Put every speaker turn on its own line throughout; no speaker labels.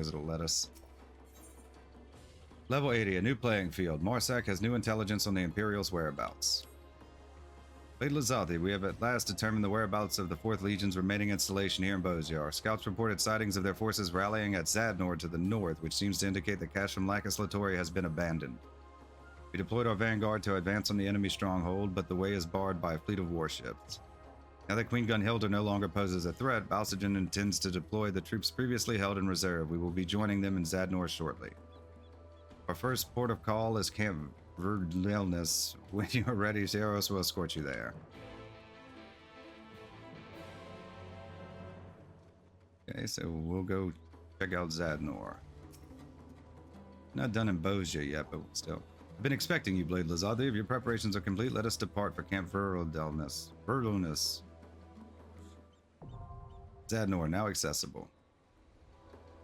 as it'll let us. Level 80, a new playing field. Marsak has new intelligence on the Imperial's whereabouts. Lady Lazati, we have at last determined the whereabouts of the 4th Legion's remaining installation here in Bozja. Our scouts reported sightings of their forces rallying at Zadnor to the north, which seems to indicate that Castrum Lacus Latoria has been abandoned. We deployed our vanguard to advance on the enemy stronghold, but the way is barred by a fleet of warships. Now that Queen Gunhilda no longer poses a threat, Balsagen intends to deploy the troops previously held in reserve. We will be joining them in Zadnor shortly. Our first port of call is Camp Verdilness. When you are ready, Zeros will escort you there. Okay, so we'll go check out Zadnor. Not done in Bozja yet, but still. I've been expecting you, Blade Lazadi. If your preparations are complete, let us depart for Camp Verdilness. Zadnor, now accessible.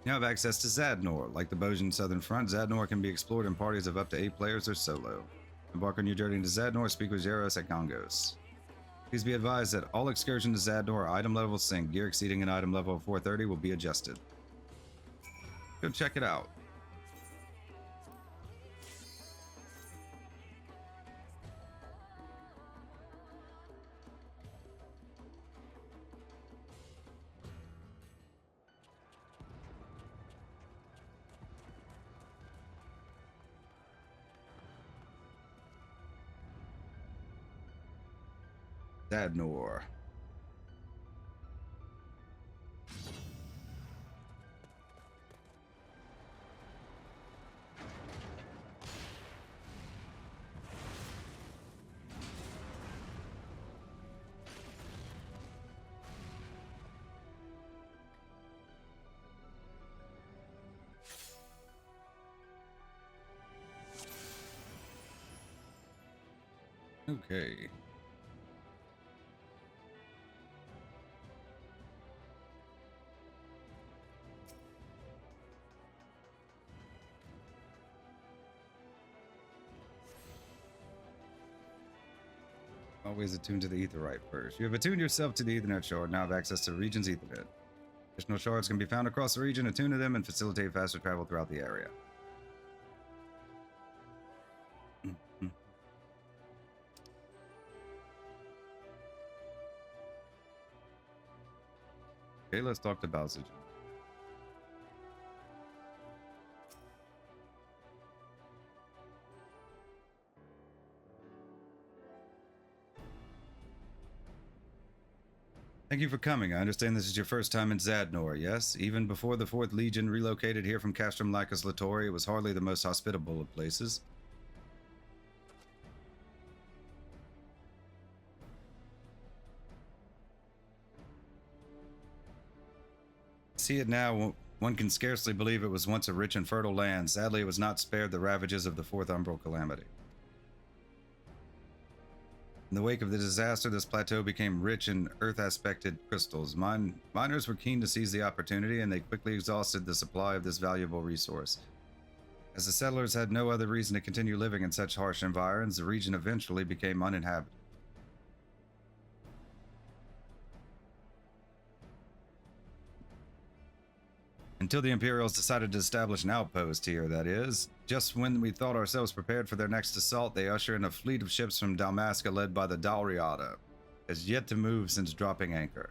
You have access to Zadnor. Like the Bozjan Southern Front, Zadnor can be explored in parties of up to 8 players or solo. Embark on your journey to Zadnor, speak with Zeros at Gongos. Please be advised that all excursions to Zadnor are item level sync. Gear exceeding an item level of 430 will be adjusted. Go check it out. Zadnor. Okay. Always attuned to the Aetheryte first. You have attuned yourself to the Ethernet shard, now have access to the region's Ethernet. Additional shards can be found across the region. Attune to them and facilitate faster travel throughout the area. Okay, let's talk to Bozja. Thank you for coming. I understand this is your first time in Zadnor, yes? Even before the 4th Legion relocated here from Castrum Lacus Latoria, it was hardly the most hospitable of places. See it now, one can scarcely believe it was once a rich and fertile land. Sadly, it was not spared the ravages of the 4th Umbral calamity. In the wake of the disaster, this plateau became rich in earth-aspected crystals. Miners were keen to seize the opportunity, and they quickly exhausted the supply of this valuable resource. As the settlers had no other reason to continue living in such harsh environs, the region eventually became uninhabited. Until the Imperials decided to establish an outpost here, that is. Just when we thought ourselves prepared for their next assault, they usher in a fleet of ships from Dalmasca led by the Dalriada. Has yet to move since dropping anchor.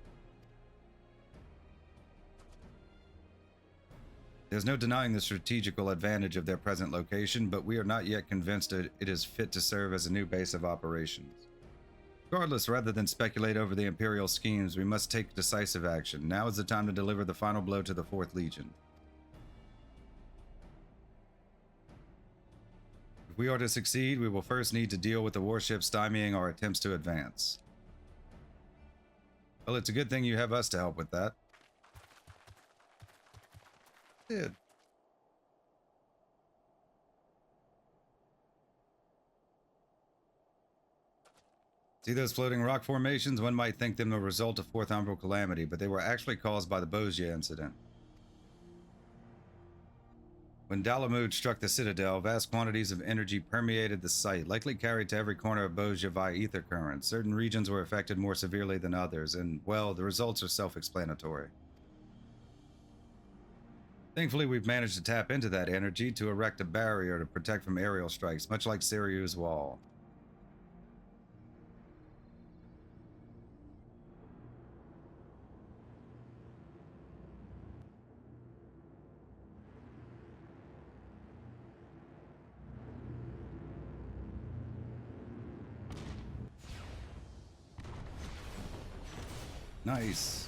There's no denying the strategical advantage of their present location, but we are not yet convinced that it is fit to serve as a new base of operations. Regardless, rather than speculate over the Imperial schemes, we must take decisive action. Now is the time to deliver the final blow to the 4th Legion. If we are to succeed, we will first need to deal with the warships stymieing our attempts to advance. Well, it's a good thing you have us to help with that. Yeah. See those floating rock formations? One might think them the result of 4th Umbral calamity, but they were actually caused by the Bozja incident. When Dalamud struck the Citadel, vast quantities of energy permeated the site, likely carried to every corner of Bozja via ether currents. Certain regions were affected more severely than others, and, well, the results are self-explanatory. Thankfully, we've managed to tap into that energy to erect a barrier to protect from aerial strikes, much like Siryu's wall. Nice.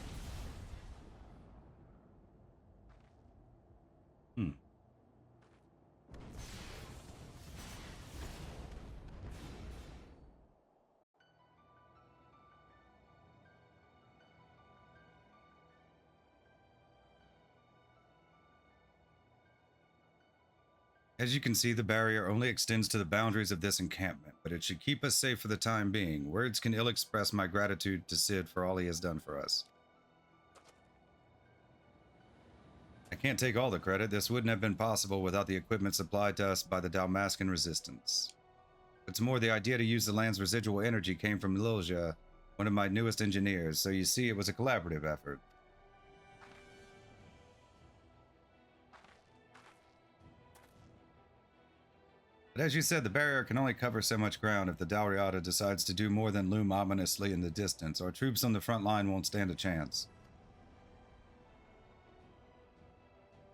As you can see, the barrier only extends to the boundaries of this encampment, but it should keep us safe for the time being. Words can ill express my gratitude to Sid for all he has done for us. I can't take all the credit. This wouldn't have been possible without the equipment supplied to us by the Dalmascan resistance. It's more the idea to use the land's residual energy came from Bozja, one of my newest engineers, so you see it was a collaborative effort. But as you said, the barrier can only cover so much ground. If the Dalriada decides to do more than loom ominously in the distance, our troops on the front line won't stand a chance.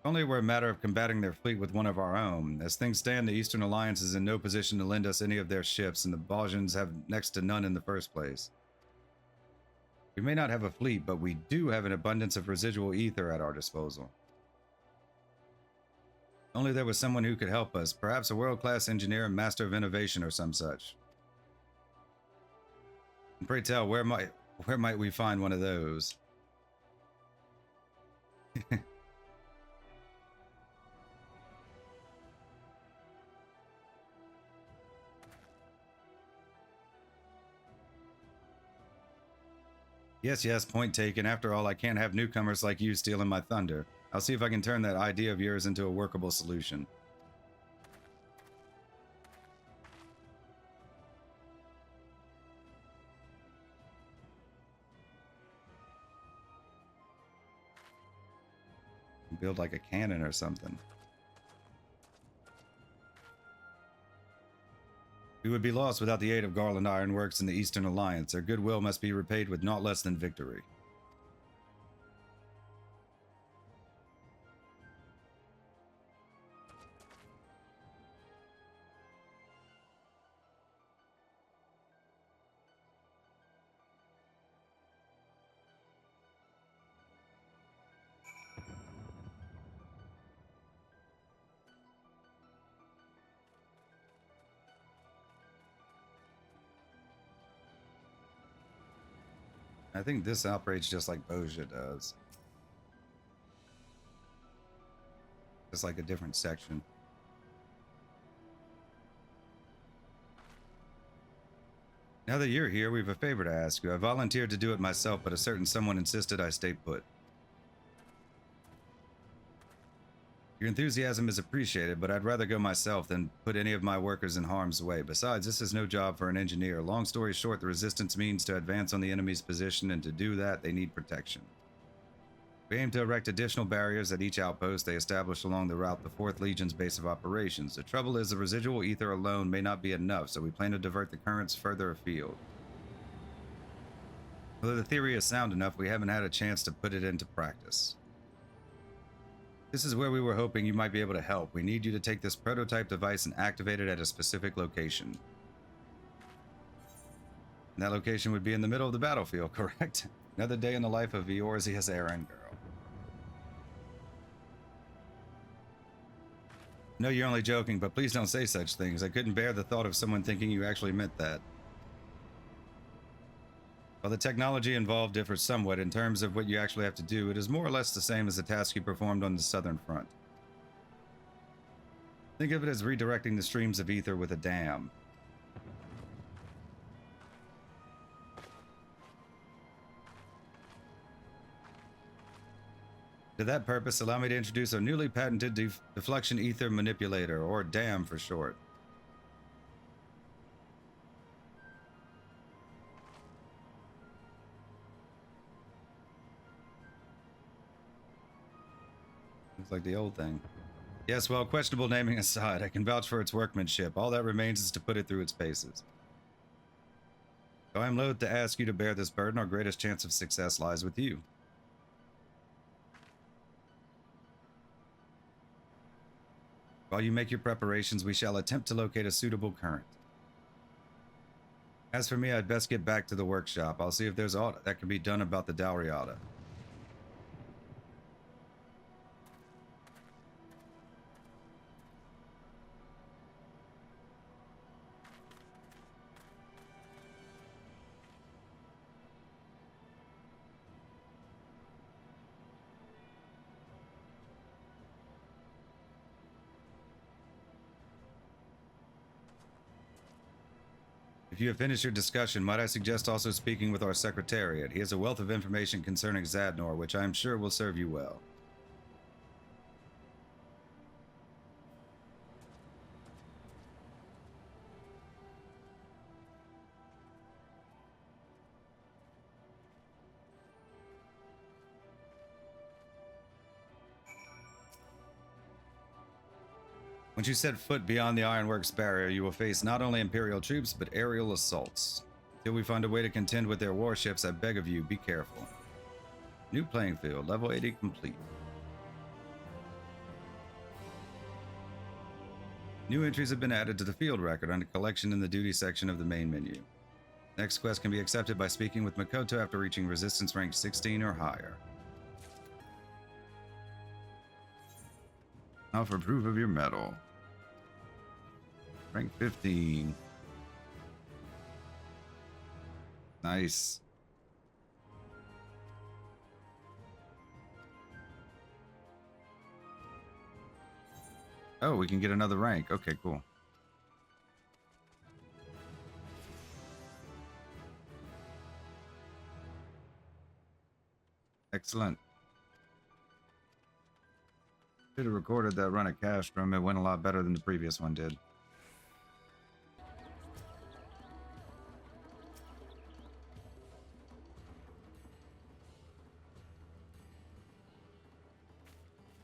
Only we're a matter of combating their fleet with one of our own. As things stand, the Eastern Alliance is in no position to lend us any of their ships, and the Bozjans have next to none in the first place. We may not have a fleet, but we do have an abundance of residual ether at our disposal. Only there was someone who could help us, perhaps a world-class engineer and master of innovation or some such. And pray tell, where might we find one of those? Yes, point taken. After all, I can't have newcomers like you stealing my thunder. I'll see if I can turn that idea of yours into a workable solution. Build like a cannon or something. We would be lost without the aid of Garland Ironworks and the Eastern Alliance. Their goodwill must be repaid with naught less than victory. I think this operates just like Bozja does. Just like a different section. Now that you're here, we've a favor to ask you. I volunteered to do it myself, but a certain someone insisted I stay put. Your enthusiasm is appreciated, but I'd rather go myself than put any of my workers in harm's way. Besides, this is no job for an engineer. Long story short, the resistance means to advance on the enemy's position, and to do that, they need protection. We aim to erect additional barriers at each outpost they establish along the route the 4th Legion's base of operations. The trouble is the residual ether alone may not be enough, so we plan to divert the currents further afield. Although the theory is sound enough, we haven't had a chance to put it into practice. This is where we were hoping you might be able to help. We need you to take this prototype device and activate it at a specific location. And that location would be in the middle of the battlefield, correct? Another day in the life of Eorzea's errand girl. No, you're only joking, but please don't say such things. I couldn't bear the thought of someone thinking you actually meant that. While the technology involved differs somewhat in terms of what you actually have to do, it is more or less the same as the task you performed on the southern front. Think of it as redirecting the streams of ether with a dam. To that purpose, allow me to introduce our newly patented deflection ether manipulator, or DAM for short. looks like the old thing. Yes, well, questionable naming aside, I can vouch for its workmanship. All that remains is to put it through its paces. So I am loath to ask you to bear this burden. Our greatest chance of success lies with you. While you make your preparations, we shall attempt to locate a suitable current. As for me, I'd best get back to the workshop. I'll see if there's aught that can be done about the Dowriata. If you have finished your discussion, might I suggest also speaking with our Secretariat? He has a wealth of information concerning Zadnor, which I am sure will serve you well. Once you set foot beyond the Ironworks barrier, you will face not only Imperial troops, but aerial assaults. Till we find a way to contend with their warships, I beg of you, be careful. New playing field, level 80 complete. New entries have been added to the field record under collection in the duty section of the main menu. Next quest can be accepted by speaking with Makoto after reaching resistance rank 16 or higher. Now for proof of your medal. Rank 15. Nice. Oh, we can get another rank. Okay, cool. Excellent. Should have recorded that run at Castrum. It went a lot better than the previous one did.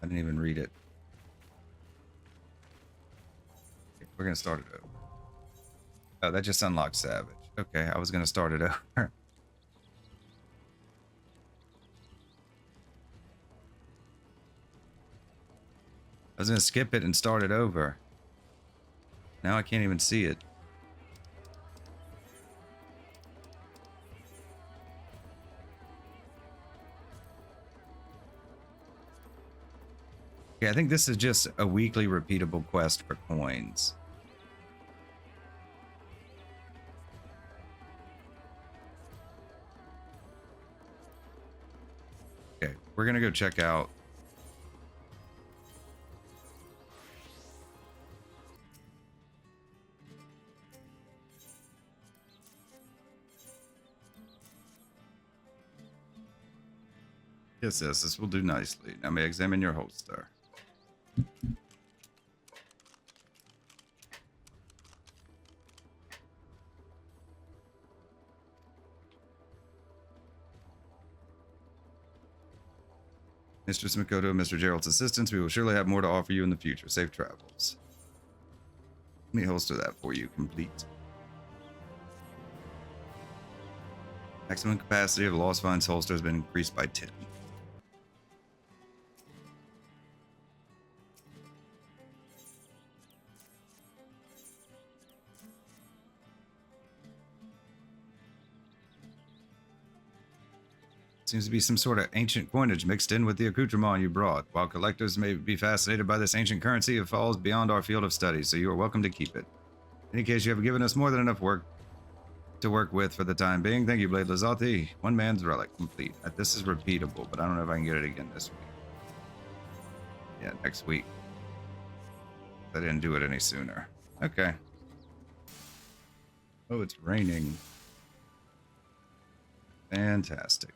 I didn't even read it. We're gonna start it over. Oh, that just unlocked Savage. Okay, I was gonna start it over. I was gonna skip it and start it over. Now I can't even see it. Okay, I think this is just a weekly repeatable quest for coins. Okay, we're gonna go check out. Yes, this will do nicely. Now may I examine your holster. Mistress Makoto and Mr. Gerald's assistance, we will surely have more to offer you in the future. Safe travels. Let me holster that for you, complete. Maximum capacity of the Lost Finds holster has been increased by 10. Seems to be some sort of ancient coinage mixed in with the accoutrement you brought. While collectors may be fascinated by this ancient currency, it falls beyond our field of study, so you are welcome to keep it. In any case, you have given us more than enough work to work with for the time being. Thank you, Blade Lazati. One man's relic complete. This is repeatable, but I don't know if I can get it again this week. Yeah, next week. I didn't do it any sooner. Okay. Oh, it's raining. Fantastic.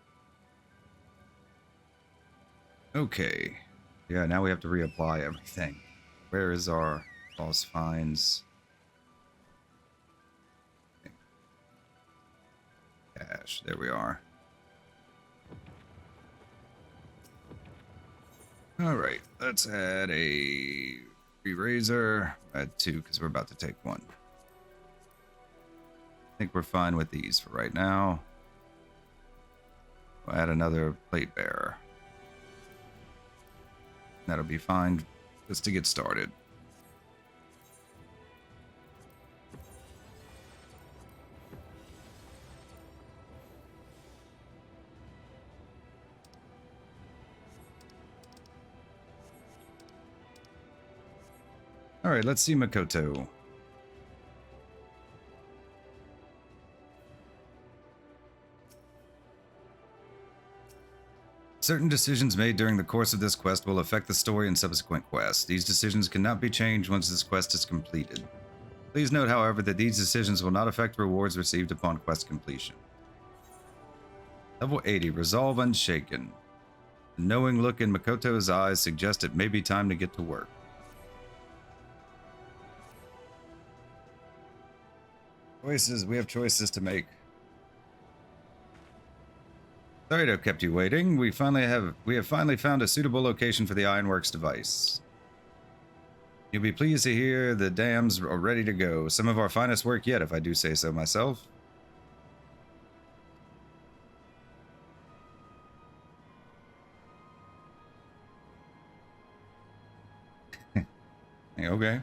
Okay. Yeah, now we have to reapply everything. Where is our Lost Finds? Cash. There we are. All right, let's add a razor. Add 2 because we're about to take 1. I think we're fine with these for right now. We'll add another plate bearer. That'll be fine just to get started. All right, let's see Makoto. Certain decisions made during the course of this quest will affect the story and subsequent quests. These decisions cannot be changed once this quest is completed. Please note, however, that these decisions will not affect rewards received upon quest completion. Level 80, Resolve Unshaken. The knowing look in Makoto's eyes suggests it may be time to get to work. Choices, we have choices to make. Sorry to have kept you waiting. We have finally found a suitable location for the Ironworks device. You'll be pleased to hear the dams are ready to go. Some of our finest work yet, if I do say so myself. Okay.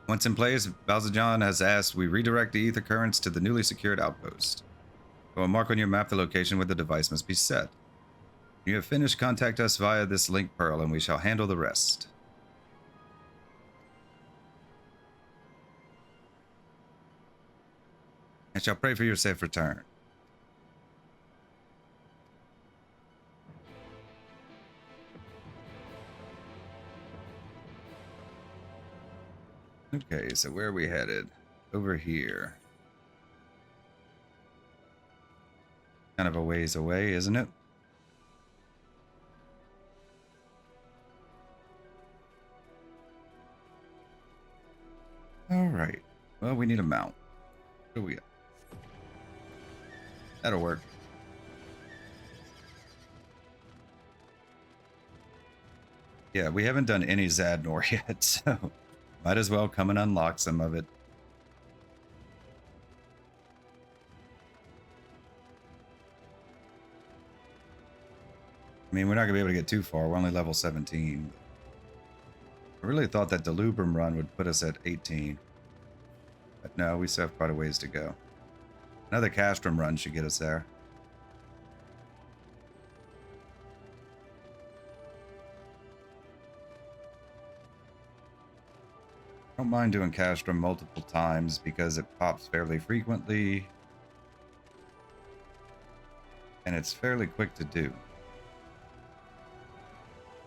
Once in place, Bozja has asked we redirect the ether currents to the newly secured outpost. Go and mark on your map the location where the device must be set. When you have finished, contact us via this link pearl and we shall handle the rest. I shall pray for your safe return. Okay, so where are we headed? Over here. Kind of a ways away, isn't it? All right. Well, we need a mount. What do we got? That'll work. Yeah, we haven't done any Zadnor yet, so might as well come and unlock some of it. I mean, we're not going to be able to get too far. We're only level 17. I really thought that Delubrum run would put us at 18. But no, we still have quite a ways to go. Another Castrum run should get us there. I don't mind doing Castrum multiple times because it pops fairly frequently. And it's fairly quick to do.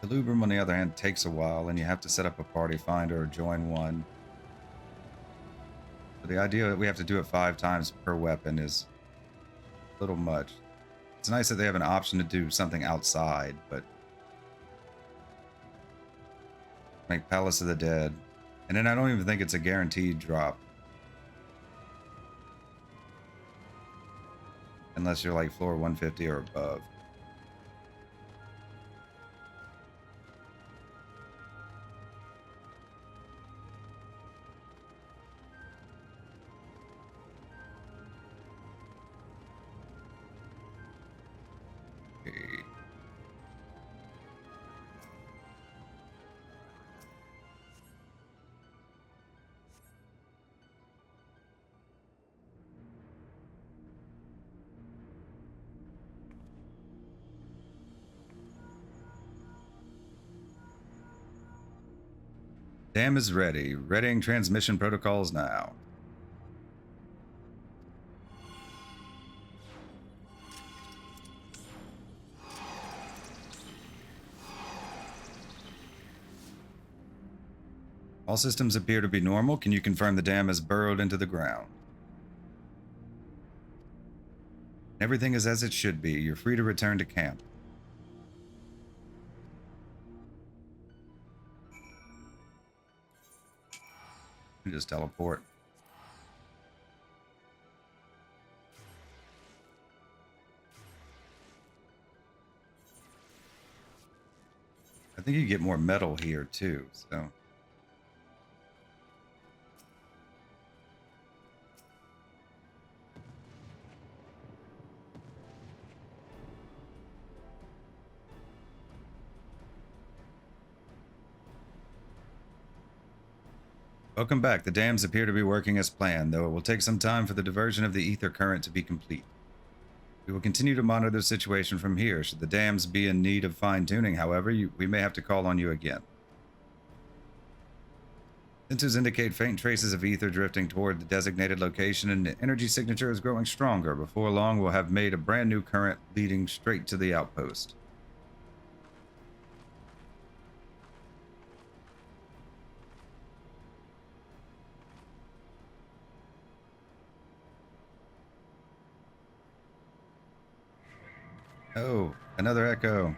Delubrum, on the other hand, takes a while, and you have to set up a party finder or join one. So the idea that we have to do it 5 times per weapon is a little much. It's nice that they have an option to do something outside, but make Palace of the Dead. And then I don't even think it's a guaranteed drop. Unless you're like floor 150 or above. Dam is ready. Readying transmission protocols now. All systems appear to be normal. Can you confirm the dam is burrowed into the ground? Everything is as it should be. You're free to return to camp. You just teleport. think you get more metal here too, so. Welcome back. The dams appear to be working as planned, though it will take some time for the diversion of the ether current to be complete. We will continue to monitor the situation from here. Should the dams be in need of fine-tuning, however, we may have to call on you again. Sensors indicate faint traces of ether drifting toward the designated location, and the energy signature is growing stronger. Before long, we'll have made a brand new current leading straight to the outpost. Oh, another echo.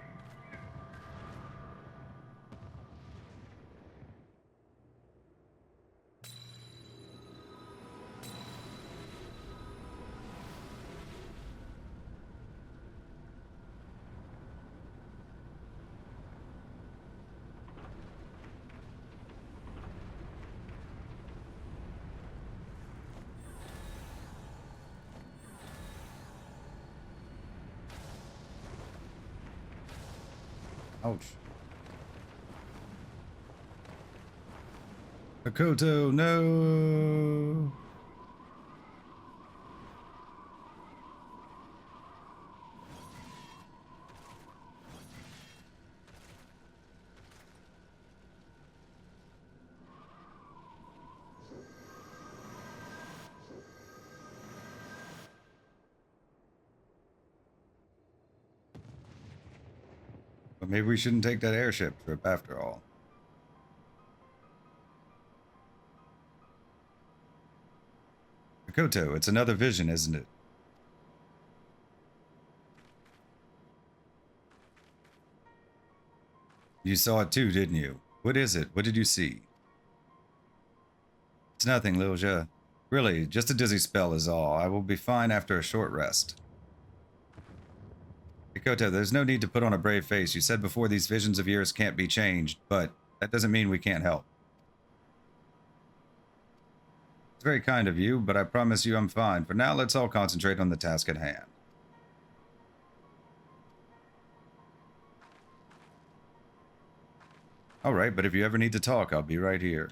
Ouch. Makoto, no! But maybe we shouldn't take that airship trip after all. Makoto, it's another vision, isn't it? You saw it too, didn't you? What is it? What did you see? It's nothing, Bozja. Really, just a dizzy spell is all. I will be fine after a short rest. Makoto, there's no need to put on a brave face. You said before these visions of yours can't be changed, but that doesn't mean we can't help. It's very kind of you, but I promise you I'm fine. For now, let's all concentrate on the task at hand. Alright, but if you ever need to talk, I'll be right here.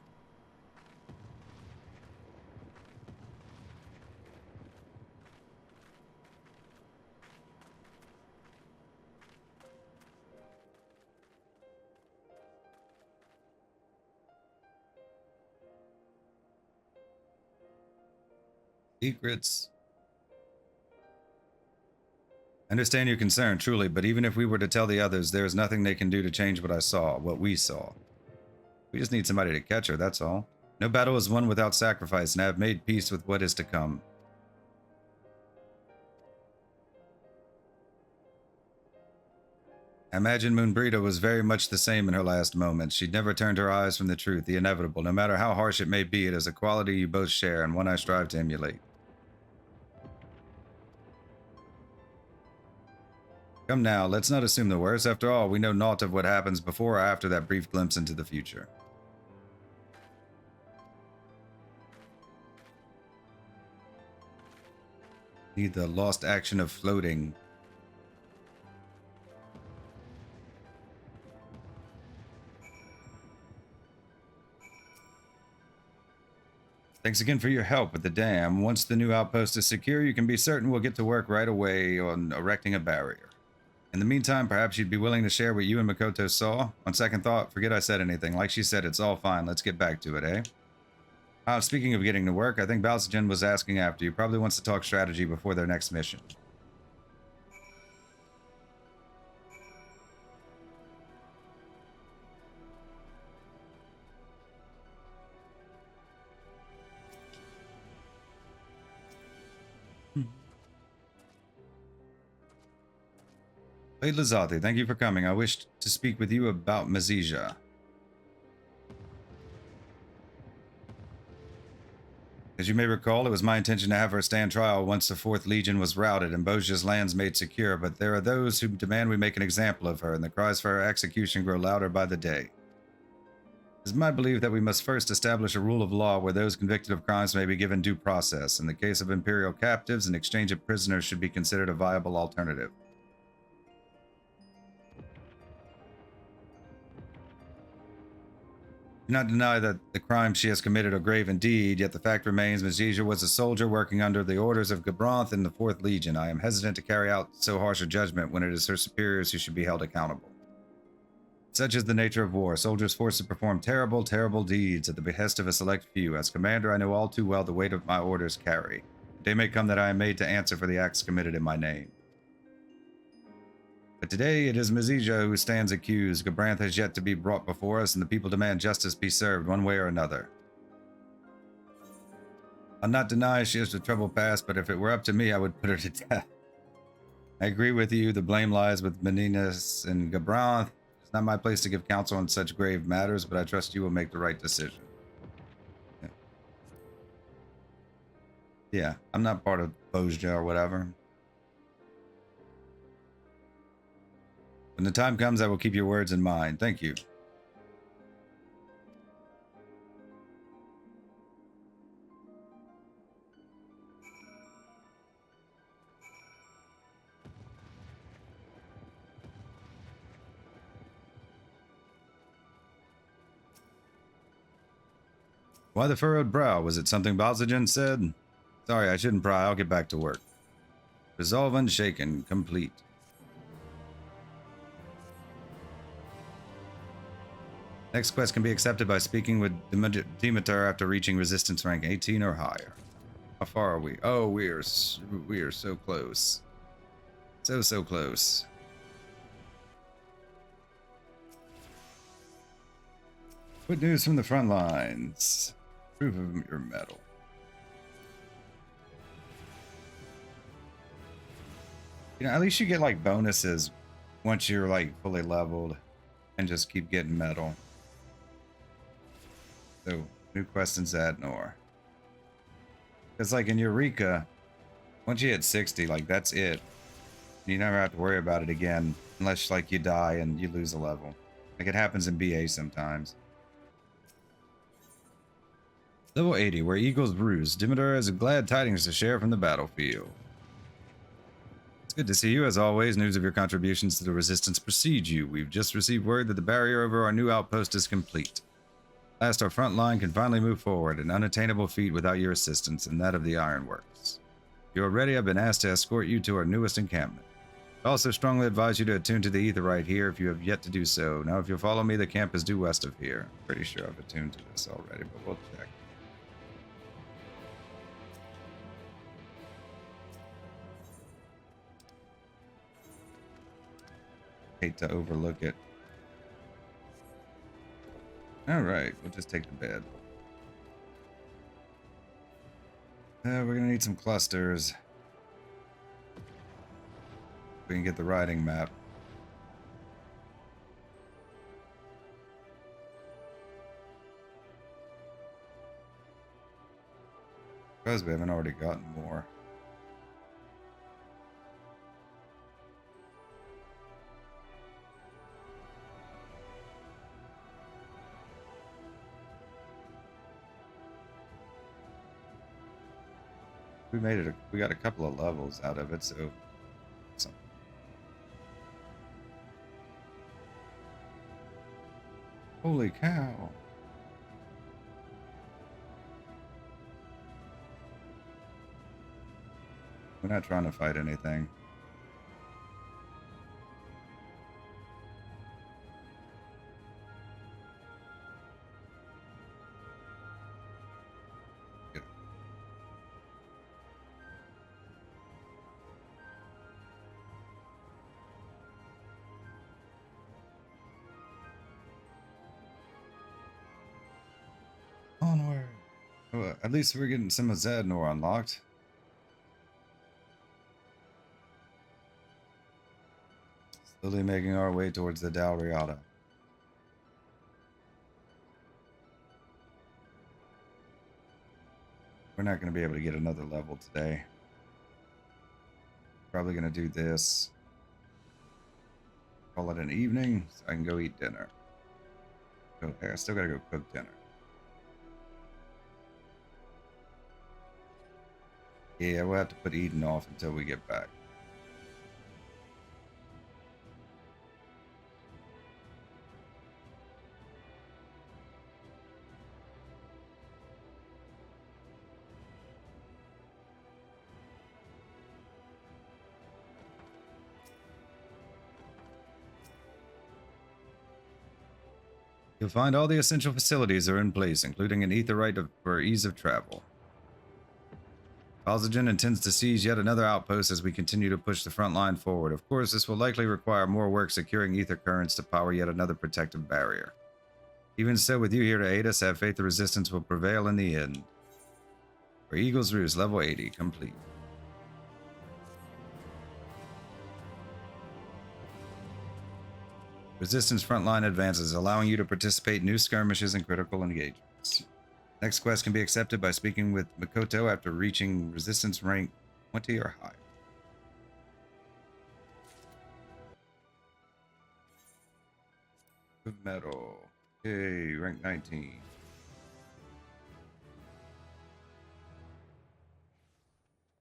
Secrets. I understand your concern, truly, but even if we were to tell the others, there is nothing they can do to change what I saw, what we saw. We just need somebody to catch her, that's all. No battle is won without sacrifice, and I have made peace with what is to come. I imagine Moonbrita was very much the same in her last moments. She'd never turned her eyes from the truth, the inevitable. No matter how harsh it may be, it is a quality you both share, and one I strive to emulate. Come now, let's not assume the worst. After all, we know naught of what happens before or after that brief glimpse into the future. Need the lost action of floating. Thanks again for your help with the dam. Once the new outpost is secure, you can be certain we'll get to work right away on erecting a barrier. In the meantime, perhaps you'd be willing to share what you and Makoto saw? On second thought, forget I said anything. Like she said, it's all fine. Let's get back to it, eh? Speaking of getting to work, I think Bozja was asking after you. Probably wants to talk strategy before their next mission. Hey Lazati, thank you for coming. I wished to speak with you about Mazija. As you may recall, it was my intention to have her stand trial once the 4th Legion was routed and Bozja's lands made secure, but there are those who demand we make an example of her, and the cries for her execution grow louder by the day. It is my belief that we must first establish a rule of law where those convicted of crimes may be given due process. In the case of Imperial captives, an exchange of prisoners should be considered a viable alternative. Do not deny that the crimes she has committed are grave indeed, yet the fact remains Bozja was a soldier working under the orders of Gabranth in the 4th Legion. I am hesitant to carry out so harsh a judgment when it is her superiors who should be held accountable. Such is the nature of war. Soldiers forced to perform terrible, terrible deeds at the behest of a select few. As commander, I know all too well the weight of my orders carry. The day may come that I am made to answer for the acts committed in my name. But today it is Bozja who stands accused. Gabranth has yet to be brought before us, and the people demand justice be served one way or another. I'll not deny she has a troubled past, but if it were up to me, I would put her to death. I agree with you. The blame lies with Meninas and Gabranth. It's not my place to give counsel on such grave matters, but I trust you will make the right decision. Yeah, I'm not part of Bozja or whatever. When the time comes, I will keep your words in mind. Thank you. Why the furrowed brow? Was it something Bozja said? Sorry, I shouldn't pry. I'll get back to work. Resolve Unshaken. Complete. Next quest can be accepted by speaking with Demeter after reaching resistance rank 18 or higher. How far are we? Oh, we are so close. So close. Good news from the front lines. Proof of your mettle. You know, at least you get like bonuses once you're like fully leveled and just keep getting metal. So, new quest in Zadnor. Because like in Eureka, once you hit 60, like that's it. You never have to worry about it again unless like you die and you lose a level. Like it happens in BA sometimes. Level 80, where Eagles Roost. Demeter has glad tidings to share from the battlefield. It's good to see you, as always. News of your contributions to the Resistance precedes you. We've just received word that the barrier over our new outpost is complete. Last, our front line can finally move forward, an unattainable feat without your assistance, and that of the Ironworks. If you are ready, I've been asked to escort you to our newest encampment. I also strongly advise you to attune to the Aetherite here if you have yet to do so. Now, if you'll follow me, the camp is due west of here. Pretty sure I've attuned to this already, but we'll check. Hate to overlook it. Alright, we'll just take the bed. We're gonna need some clusters. We can get the riding map. Because we haven't already gotten more. We made it. We got a couple of levels out of it, so. Holy cow! We're not trying to fight anything. Onward. Well, at least we're getting some of Zadnor unlocked. Slowly making our way towards the Dalriada. We're not going to be able to get another level today. Probably going to do this. Call it an evening so I can go eat dinner. Okay, I still got to go cook dinner. Yeah, we'll have to put Eden off until we get back. You'll find all the essential facilities are in place, including an aetherite for ease of travel. Bozja intends to seize yet another outpost as we continue to push the front line forward. Of course, this will likely require more work securing ether currents to power yet another protective barrier. Even so, with you here to aid us, I have faith the resistance will prevail in the end. For Eagle's Roost, level 80, complete. Resistance frontline advances, allowing you to participate in new skirmishes and critical engagements. Next quest can be accepted by speaking with Makoto after reaching resistance rank 20 or higher. Good metal. Yay, rank 19.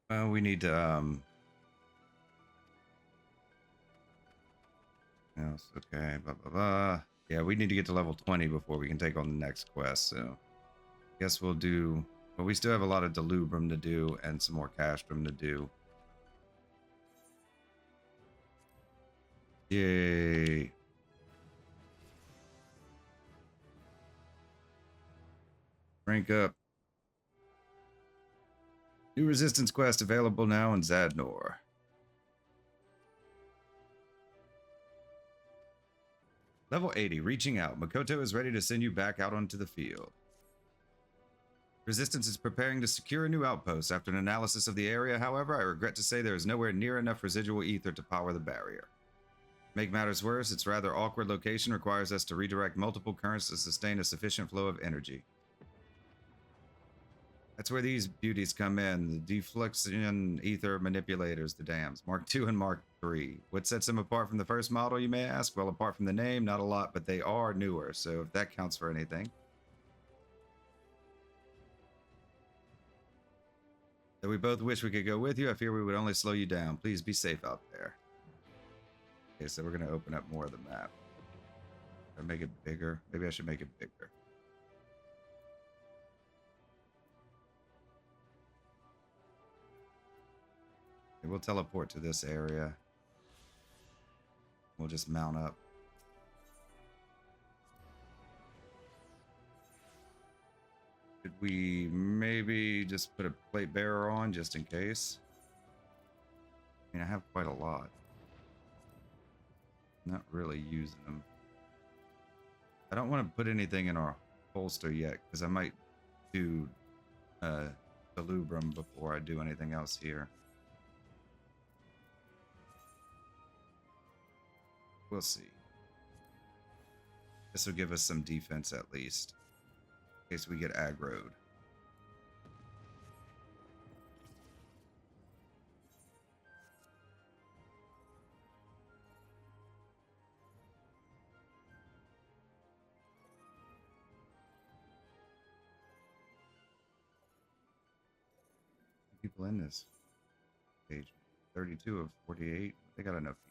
Well, we need to, else, okay, blah, blah, blah. Yeah, we need to get to level 20 before we can take on the next quest, so guess we'll do, but we still have a lot of Delubrum to do and some more Castrum to do. Yay. Rank up. New resistance quest available now in Zadnor. Level 80, reaching out. Makoto is ready to send you back out onto the field. Resistance is preparing to secure a new outpost. After an analysis of the area, however, I regret to say there is nowhere near enough residual ether to power the barrier. To make matters worse, its rather awkward location requires us to redirect multiple currents to sustain a sufficient flow of energy. That's where these beauties come in, the deflection ether manipulators, the dams, Mark II and Mark III. What sets them apart from the first model, you may ask? Well, apart from the name, not a lot, but they are newer, so if that counts for anything. Though we both wish we could go with you, I fear we would only slow you down. Please be safe out there. Okay, so we're going to open up more of the map. Should I make it bigger? Maybe I should make it bigger. Okay, we'll teleport to this area. We'll just mount up. Could we maybe just put a plate bearer on just in case? I mean, I have quite a lot. Not really using them. I don't want to put anything in our holster yet because I might do Delubrum before I do anything else here. We'll see. This will give us some defense at least, in case we get aggroed. People in this page, 32 of 48. They got enough people.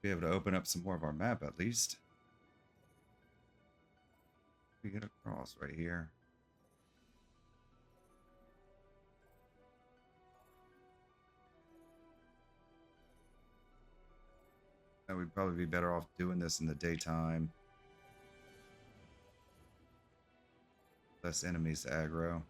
Be able to open up some more of our map at least. We get across right here. And we'd probably be better off doing this in the daytime. Less enemies to aggro.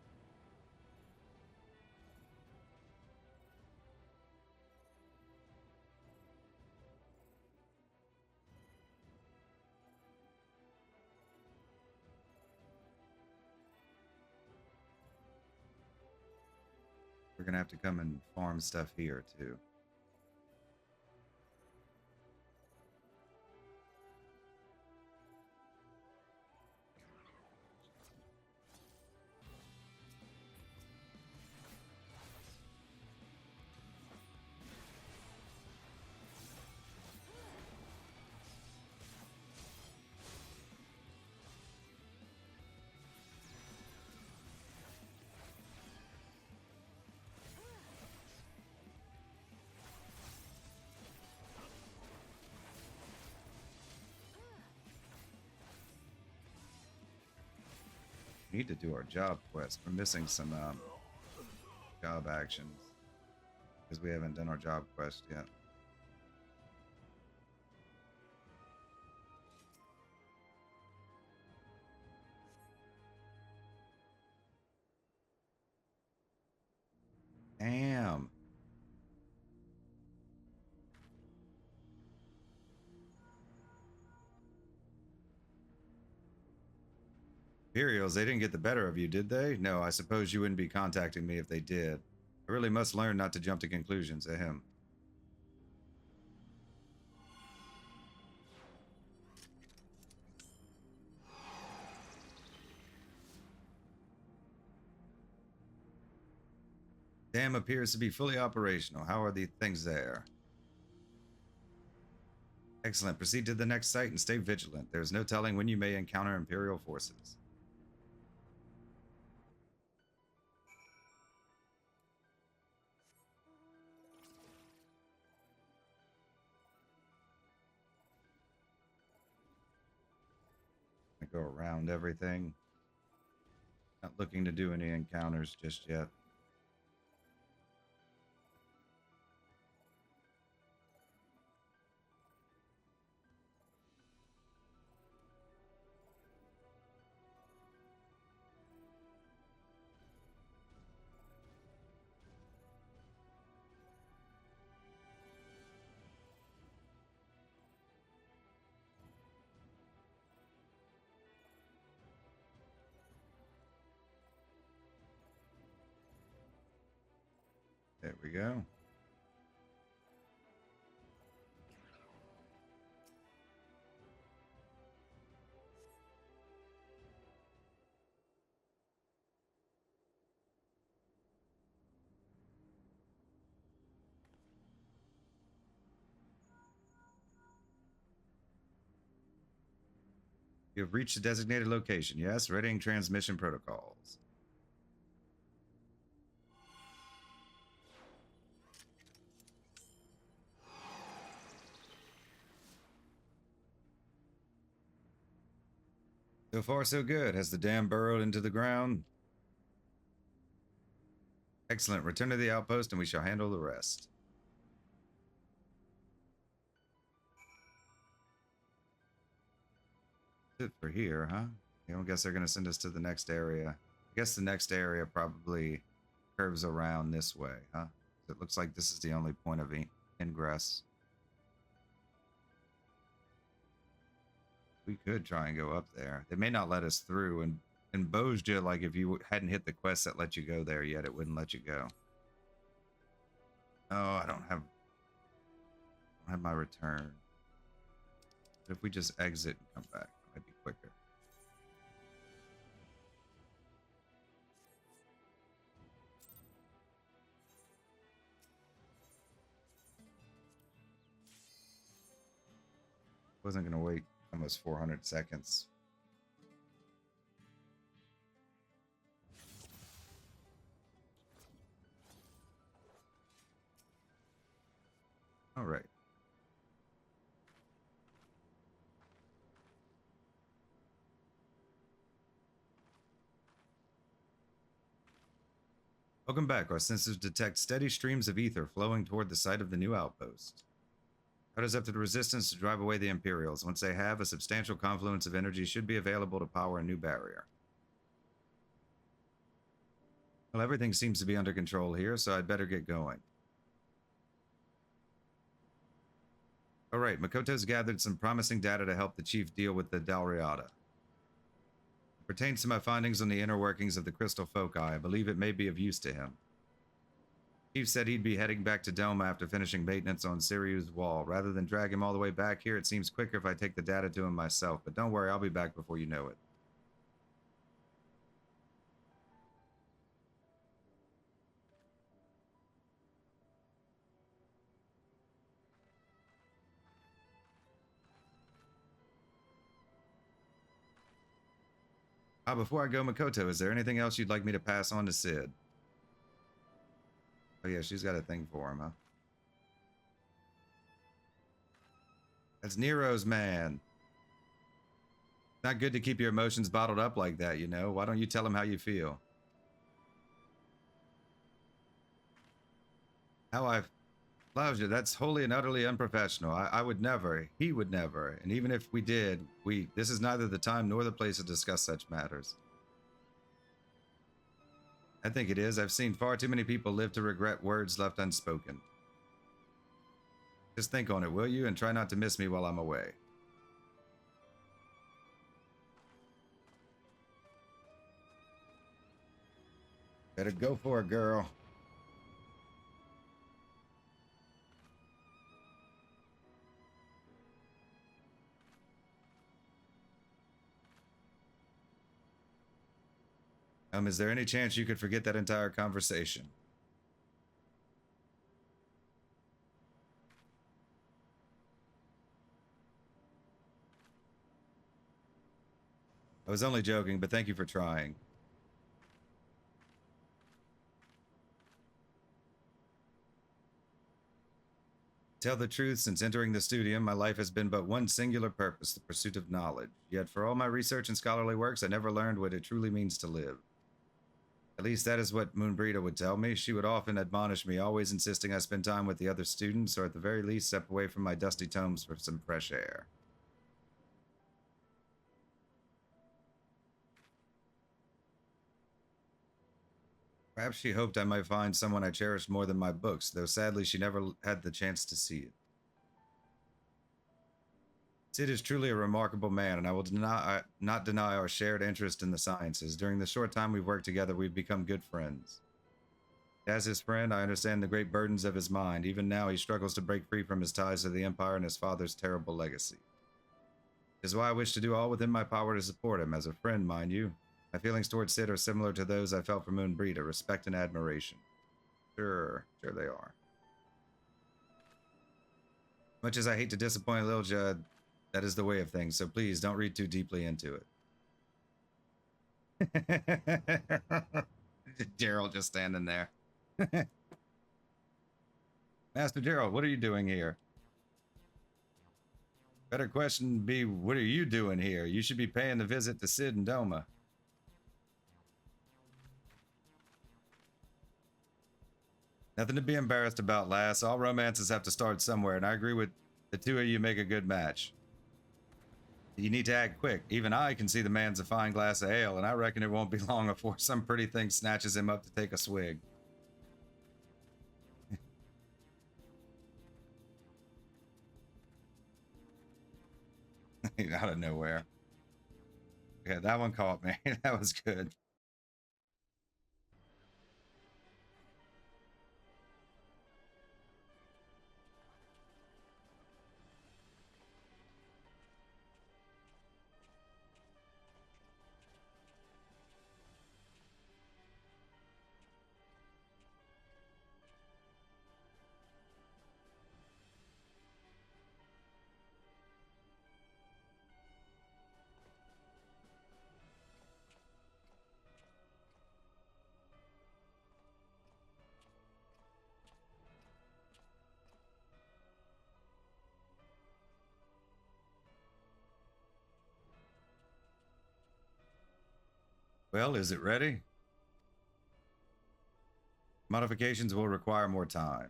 We're gonna have to come and farm stuff here too. Need to do our job quest. We're missing some job actions because we haven't done our job quest yet. Damn. Imperials, they didn't get the better of you, did they? No, I suppose you wouldn't be contacting me if they did. I really must learn not to jump to conclusions. Ahem. Dam appears to be fully operational. How are the things there? Excellent. Proceed to the next site and stay vigilant. There's no telling when you may encounter Imperial forces. I go around everything. Not looking to do any encounters just yet. There we go. You have reached the designated location. Yes, readying transmission protocols. So far, so good. Has the dam burrowed into the ground? Excellent. Return to the outpost and we shall handle the rest. That's it for here, huh? I don't guess they're going to send us to the next area. I guess the next area probably curves around this way, huh? It looks like this is the only point of ingress. We could try and go up there. They may not let us through. And in Bozja, like if you hadn't hit the quest that let you go there yet, it wouldn't let you go. Oh, I don't have my return. But if we just exit and come back, it might be quicker. Wasn't gonna wait almost 400 seconds. All right. Welcome back. Our sensors detect steady streams of ether flowing toward the site of the new outpost. That is up to the resistance to drive away the Imperials. Once they have, a substantial confluence of energy should be available to power a new barrier. Well, everything seems to be under control here, so I'd better get going. All right, Makoto's gathered some promising data to help the chief deal with the Dalriada. It pertains to my findings on the inner workings of the crystal foci. I believe it may be of use to him. Chief said he'd be heading back to Doma after finishing maintenance on Siryu's wall. Rather than drag him all the way back here, it seems quicker if I take the data to him myself. But don't worry, I'll be back before you know it. Before I go, Makoto, is there anything else you'd like me to pass on to Sid? Oh yeah, she's got a thing for him, huh? That's Nero's man. Not good to keep your emotions bottled up like that, you know? Why don't you tell him how you feel? How I love you. That's wholly and utterly unprofessional. I would never. He would never. And even if we did, this is neither the time nor the place to discuss such matters. I think it is. I've seen far too many people live to regret words left unspoken. Just think on it, will you? And try not to miss me while I'm away. Better go for it, girl. Is there any chance you could forget that entire conversation? I was only joking, but thank you for trying. Tell the truth, since entering the studium, my life has been but one singular purpose, the pursuit of knowledge. Yet for all my research and scholarly works, I never learned what it truly means to live. At least that is what Moonbreeda would tell me. She would often admonish me, always insisting I spend time with the other students, or at the very least step away from my dusty tomes for some fresh air. Perhaps she hoped I might find someone I cherished more than my books, though sadly she never had the chance to see it. Sid is truly a remarkable man, and I will not deny our shared interest in the sciences. During the short time we've worked together, we've become good friends. As his friend, I understand the great burdens of his mind. Even now, he struggles to break free from his ties to the Empire and his father's terrible legacy. It is why I wish to do all within my power to support him, as a friend, mind you. My feelings towards Sid are similar to those I felt for Moonbreeda, respect and admiration. Sure they are. Much as I hate to disappoint Lil Judd, that is the way of things, so please don't read too deeply into it. Gerald just standing there. Master Gerald, what are you doing here? Better question be, what are you doing here? You should be paying the visit to Sid and Doma. Nothing to be embarrassed about, lass. All romances have to start somewhere, and I agree with the two of you make a good match. You need to act quick. Even I can see the man's a fine glass of ale, and I reckon it won't be long before some pretty thing snatches him up to take a swig. Out of nowhere. Yeah, that one caught me. That was good. Well, is it ready? Modifications will require more time.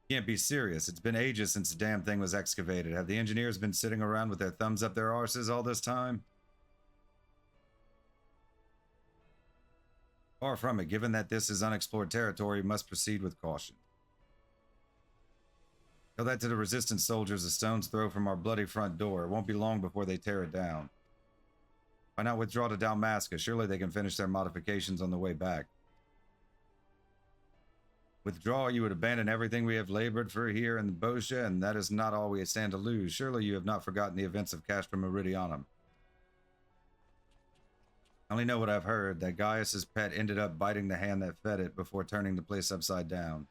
Can't be serious. It's been ages since the damn thing was excavated. Have the engineers been sitting around with their thumbs up their arses all this time? Far from it. Given that this is unexplored territory, we must proceed with caution. Tell that to the resistance soldiers a stone's throw from our bloody front door. It won't be long before they tear it down. Why not withdraw to Dalmasca? Surely they can finish their modifications on the way back. Withdraw, you would abandon everything we have labored for here in Bozja, and that is not all we stand to lose. Surely you have not forgotten the events of Castra Meridianum. I only know what I've heard, that Gaius's pet ended up biting the hand that fed it before turning the place upside down.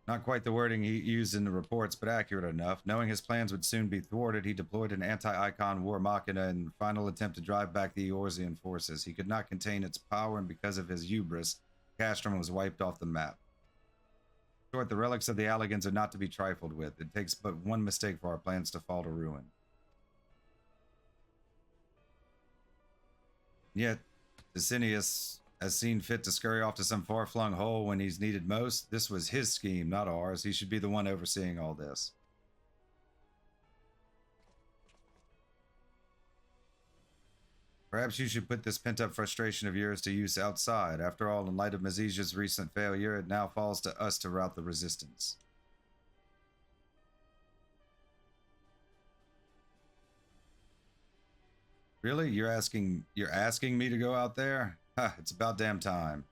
Not quite the wording he used in the reports, but accurate enough. Knowing his plans would soon be thwarted, he deployed an anti-Icon war machina in final attempt to drive back the Eorzean forces. He could not contain its power, and because of his hubris, Castrum was wiped off the map. Short, the relics of the Alligans are not to be trifled with. It takes but one mistake for our plans to fall to ruin. Yet, Decinius has seen fit to scurry off to some far-flung hole when he's needed most. This was his scheme, not ours. He should be the one overseeing all this. Perhaps you should put this pent-up frustration of yours to use outside. After all, in light of Mazisia's recent failure, it now falls to us to rout the resistance. Really? You're asking me to go out there? Huh, it's about damn time.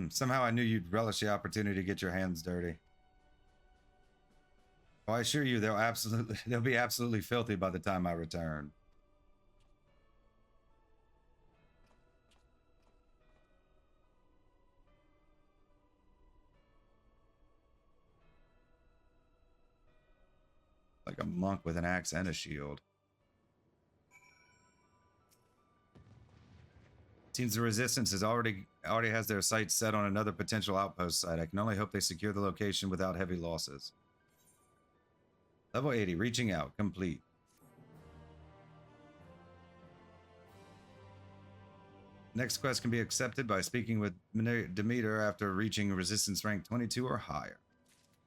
Somehow I knew you'd relish the opportunity to get your hands dirty. Oh, I assure you they'll be absolutely filthy by the time I return. Like a monk with an axe and a shield. Seems the resistance already has their sights set on another potential outpost site. I can only hope they secure the location without heavy losses. Level 80, reaching out, complete. Next quest can be accepted by speaking with Demeter after reaching resistance rank 22 or higher.